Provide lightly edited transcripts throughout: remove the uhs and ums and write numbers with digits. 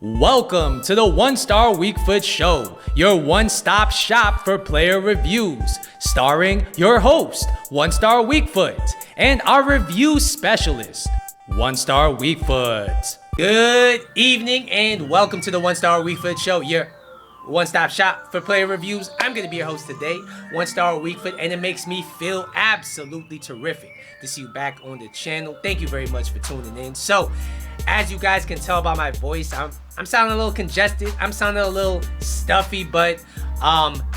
Welcome to the One Star Weakfoot Show, your one-stop shop for player reviews, starring your host, One Star Weakfoot, and our review specialist, One Star Weakfoot. Good evening and welcome to the One Star Weakfoot Show, your one-stop shop for player reviews. I'm going to be your host today, One Star Weakfoot, and it makes me feel absolutely terrific to see you back on the channel. Thank you very much for tuning in. So, as you guys can tell by my voice, I'm sounding a little congested. I'm sounding a little stuffy, but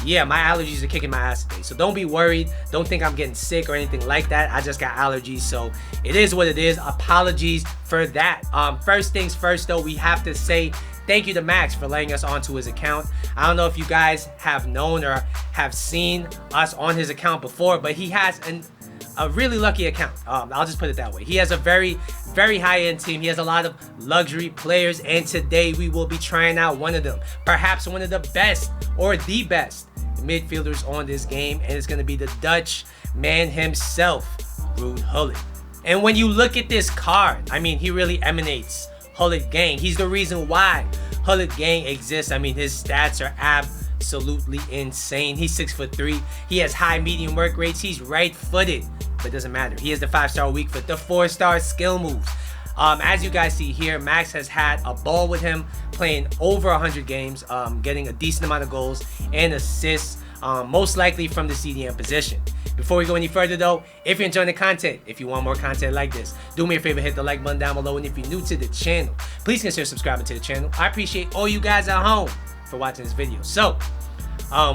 yeah, my allergies are kicking my ass today. So don't be worried. Don't think I'm getting sick or anything like that. I just got allergies, so it is what it is. Apologies for that. First things first, though, we have to say thank you to Max for letting us onto his account. I don't know if you guys have known or have seen us on his account before, but he has a really lucky account. I'll just put it that way. He has a very high-end team. He has a lot of luxury players, and today we will be trying out one of them. Perhaps one of the best or the best midfielders on this game, and it's going to be the Dutch man himself, Gullit. And when you look at this card, I mean, he really emanates Gullit gang. He's the reason why Gullit gang exists. I mean, his stats are absolutely insane. He's 6'3". He has high medium work rates. He's right-footed, but it doesn't matter. He has the 5-star weak foot, the 4-star skill moves. As you guys see here, Max has had a ball with him, playing over 100 games, getting a decent amount of goals and assists, most likely from the CDM position. Before we go any further though, if you're enjoying the content, if you want more content like this, do me a favor, hit the like button down below, and if you're new to the channel, please consider subscribing to the channel. I appreciate all you guys at home for watching this video. So,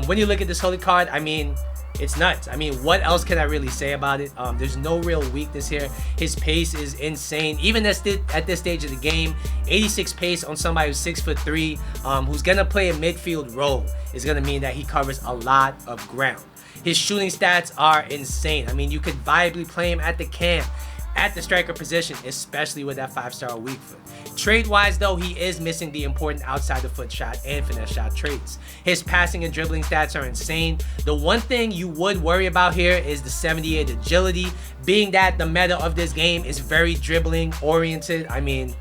when you look at this Gullit card, I mean, it's nuts. I mean, what else can I really say about it? There's no real weakness here. His pace is insane. Even at this stage of the game, 86 pace on somebody who's 6'3", who's gonna play a midfield role is gonna mean that he covers a lot of ground. His shooting stats are insane. I mean, you could viably play him at the cam, at the striker position, especially with that 5-star weak foot. Trade-wise, though, he is missing the important outside the foot shot and finesse shot traits. His passing and dribbling stats are insane. The one thing you would worry about here is the 78 agility, being that the meta of this game is very dribbling oriented. I mean,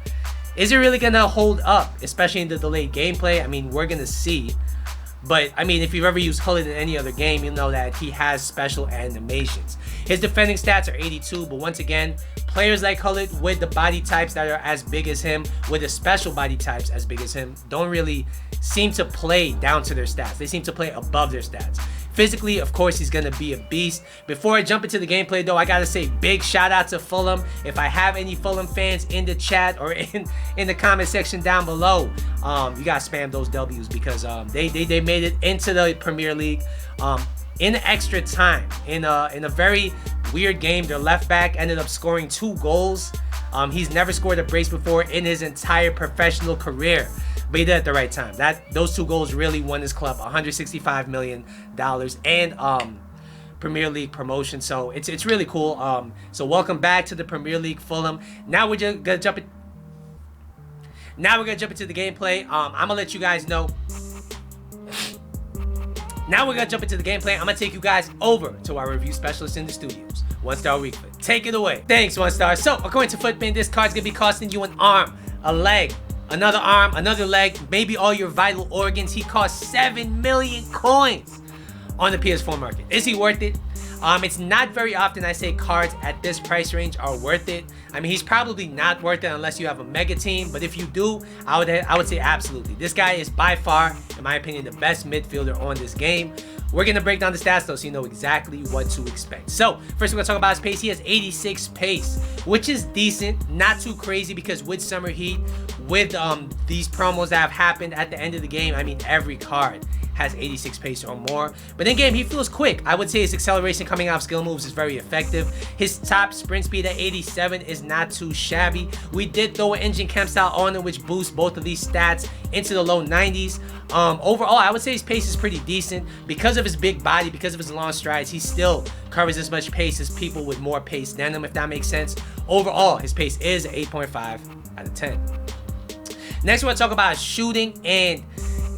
is it really gonna hold up, especially in the delayed gameplay? I mean, we're gonna see. But, I mean, if you've ever used Gullit in any other game, you'll know that he has special animations. His defending stats are 82, but once again, players like Gullit with the body types that are as big as him, with the special body types as big as him, don't really seem to play down to their stats. They seem to play above their stats. Physically, of course, he's going to be a beast. Before I jump into the gameplay, though, I got to say big shout out to Fulham. If I have any Fulham fans in the chat or in the comment section down below, you got to spam those W's because they made it into the Premier League in extra time. In a very weird game, their left back ended up scoring 2 goals. He's never scored a brace before in his entire professional career. But he did it at the right time. Those 2 goals really won his club $165 million and Premier League promotion. So it's really cool. So welcome back to the Premier League, Fulham. Now we're just gonna jump in. Now we're gonna jump into the gameplay. I'm gonna let you guys know. Now we're gonna jump into the gameplay. I'm gonna take you guys over to our review specialist in the studios, One Star Weakfoot. Take it away. Thanks, One Star. So according to Footbin, this card's gonna be costing you an arm, a leg, another arm, another leg, maybe all your vital organs. He costs 7 million coins on the PS4 market. Is he worth it? It's not very often I say cards at this price range are worth it. I mean, he's probably not worth it unless you have a mega team, but if you do, I would say absolutely. This guy is by far, in my opinion, the best midfielder on this game. We're gonna break down the stats though, so you know exactly what to expect. So first we're gonna talk about his pace. He has 86 pace, which is decent, not too crazy, because with Summer Heat, with these promos that have happened at the end of the game, I mean, every card has 86 pace or more. But in game, he feels quick. I would say his acceleration coming out of skill moves is very effective. His top sprint speed at 87 is not too shabby. We did throw an engine cam style on him, which boosts both of these stats into the low 90s. Overall, I would say his pace is pretty decent. Because of his big body, because of his long strides, he still covers as much pace as people with more pace than him, if that makes sense. Overall, his pace is 8.5 out of 10. Next, we're gonna talk about shooting, and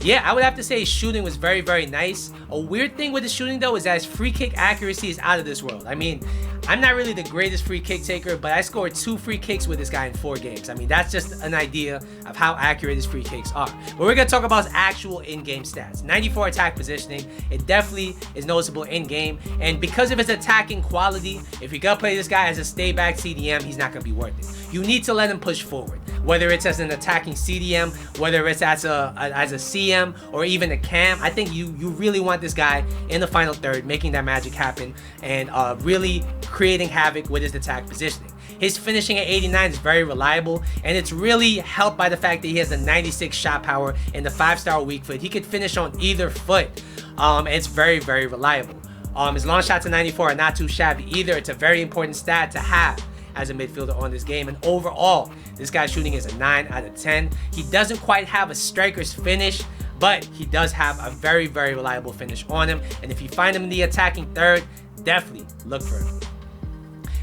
yeah, I would have to say shooting was very nice. A weird thing with the shooting though is that his free kick accuracy is out of this world. I mean, I'm not really the greatest free kick taker, but I scored 2 free kicks with this guy in 4 games. I mean, that's just an idea of how accurate his free kicks are. But we're going to talk about his actual in-game stats. 94 attack positioning. It definitely is noticeable in-game. And because of his attacking quality, if you're going to play this guy as a stay-back CDM, he's not going to be worth it. You need to let him push forward. Whether it's as an attacking CDM, whether it's as a CM, or even a cam, I think you really want this guy in the final third, making that magic happen, and really creating havoc with his attack positioning. His finishing at 89 is very reliable, and it's really helped by the fact that he has a 96 shot power and the 5-star weak foot. He could finish on either foot, and it's very, very reliable. His long shots at 94 are not too shabby either. It's a very important stat to have as a midfielder on this game, and overall, this guy's shooting is a 9 out of 10. He doesn't quite have a striker's finish, but he does have a very, very reliable finish on him, and if you find him in the attacking third, definitely look for him.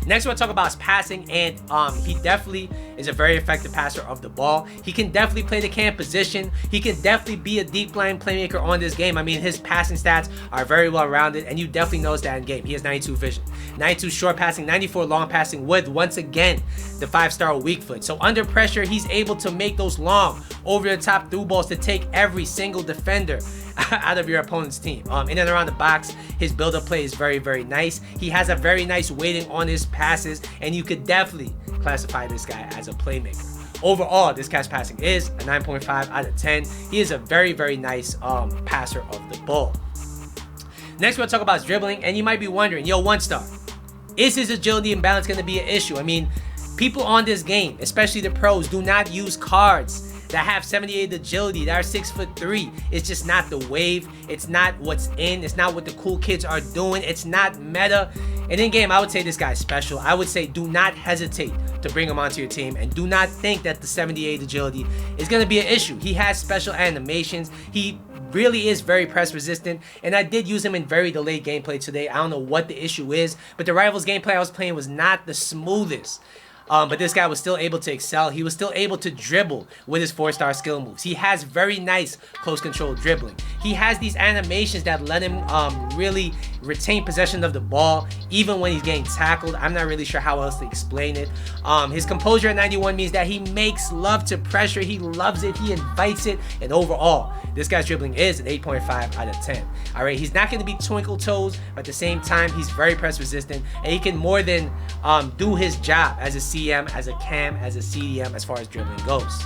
Next, we'll talk about his passing, and he definitely is a very effective passer of the ball. He can definitely play the cam position. He can definitely be a deep line playmaker on this game. I mean, his passing stats are very well rounded, and you definitely notice that in game. He has 92 vision, 92 short passing, 94 long passing with, once again, the 5-star weak foot. So under pressure, he's able to make those long, over-the-top through balls to take every single defender out of your opponent's team. In and around the box, his build-up play is very, very nice. He has a very nice weighting on his passes, and you could definitely classify this guy as a playmaker. Overall, this guy's passing is a 9.5 out of 10. He is a very, very nice passer of the ball. Next, we'll talk about his dribbling, and you might be wondering, yo, 1-star, is his agility and balance going to be an issue? I mean, people on this game, especially the pros, do not use cards that have 78 agility, that are 6'3". It's just not the wave. It's not what's in. It's not what the cool kids are doing. It's not meta. And in game, I would say this guy's special. I would say do not hesitate to bring him onto your team, and do not think that the 78 agility is going to be an issue. He has special animations. He really is very press resistant, and I did use him in very delayed gameplay today. I don't know what the issue is, but the Rivals gameplay I was playing was not the smoothest. But this guy was still able to excel. He was still able to dribble with his 4-star skill moves. He has very nice close control dribbling. He has these animations that let him really retain possession of the ball even when he's getting tackled. I'm not really sure how else to explain it. His composure at 91 means that he makes love to pressure. He loves it. He invites it. And overall, this guy's dribbling is an 8.5 out of 10. All right, he's not going to be twinkle toes, but at the same time, he's very press resistant, and he can more than do his job as a CM, as a cam, as a CDM as far as dribbling goes.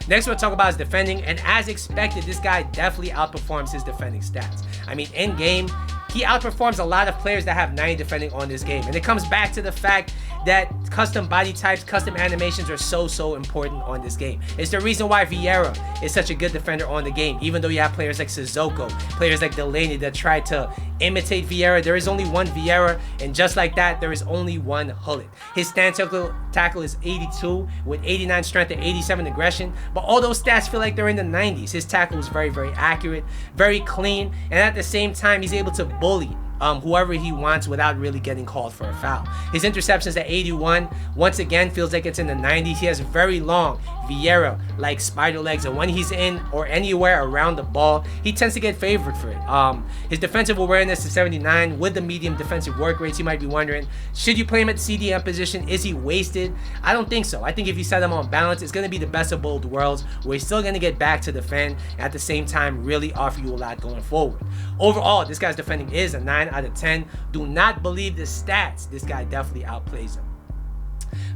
Next, we'll talk about his defending, and as expected, this guy definitely outperforms his defending stats. I mean, in game, he outperforms a lot of players that have 90 defending on this game, and it comes back to the fact that custom body types, custom animations are so important on this game. It's the reason why Vieira is such a good defender on the game, even though you have players like Sissoko, players like Delaney that try to imitate Vieira. There is only one Vieira, and just like that, there is only one Gullit. His stand tackle is 82 with 89 strength and 87 aggression, but all those stats feel like they're in the 90s. His tackle is very, very accurate, very clean, and at the same time, he's able to bully whoever he wants without really getting called for a foul. His interceptions at 81, once again, feels like it's in the 90s. He has very long Vieira like spider legs, and when he's in or anywhere around the ball, he tends to get favored for it. His defensive awareness is 79 with the medium defensive work rates. You might be wondering, should you play him at CDM position? Is he wasted? I don't think so. I think if you set him on balance, it's going to be the best of both worlds, where he's still going to get back to defend and at the same time really offer you a lot going forward. Overall, this guy's defending is a 9 out of 10. Do not believe the stats. This guy definitely outplays him.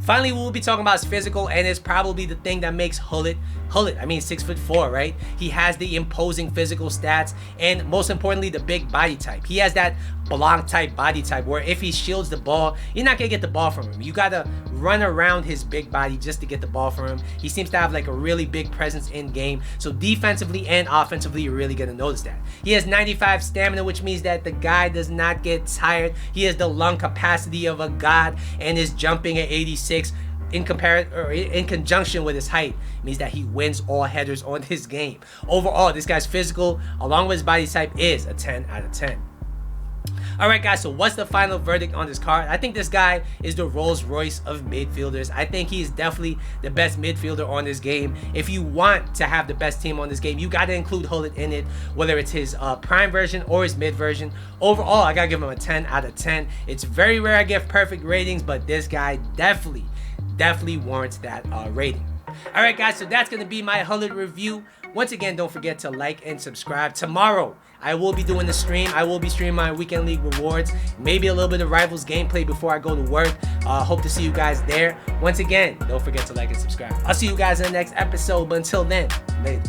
Finally, we'll be talking about his physical, and it's probably the thing that makes Gullit. I mean, 6'4", right? He has the imposing physical stats, and most importantly, the big body type. He has that block type body type where if he shields the ball, you're not gonna get the ball from him. You gotta run around his big body just to get the ball from him. He seems to have like a really big presence in game, so defensively and offensively, you're really gonna notice that. He has 95 stamina, which means that the guy does not get tired. He has the lung capacity of a god, and his jumping at 86 in conjunction with his height means that he wins all headers on this game. Overall, this guy's physical along with his body type is a 10 out of 10. All right, guys, so what's the final verdict on this card? I think this guy is the Rolls Royce of midfielders. I think he is definitely the best midfielder on this game. If you want to have the best team on this game, you got to include Gullit in it, whether it's his prime version or his mid version. Overall, I got to give him a 10 out of 10. It's very rare I give perfect ratings, but this guy definitely warrants that rating. All right, guys, so that's going to be my Gullit review. Once again, don't forget to like and subscribe. Tomorrow, I will be doing the stream. I will be streaming my Weekend League rewards, maybe a little bit of Rivals gameplay before I go to work. Hope to see you guys there. Once again, don't forget to like and subscribe. I'll see you guys in the next episode, but until then, later.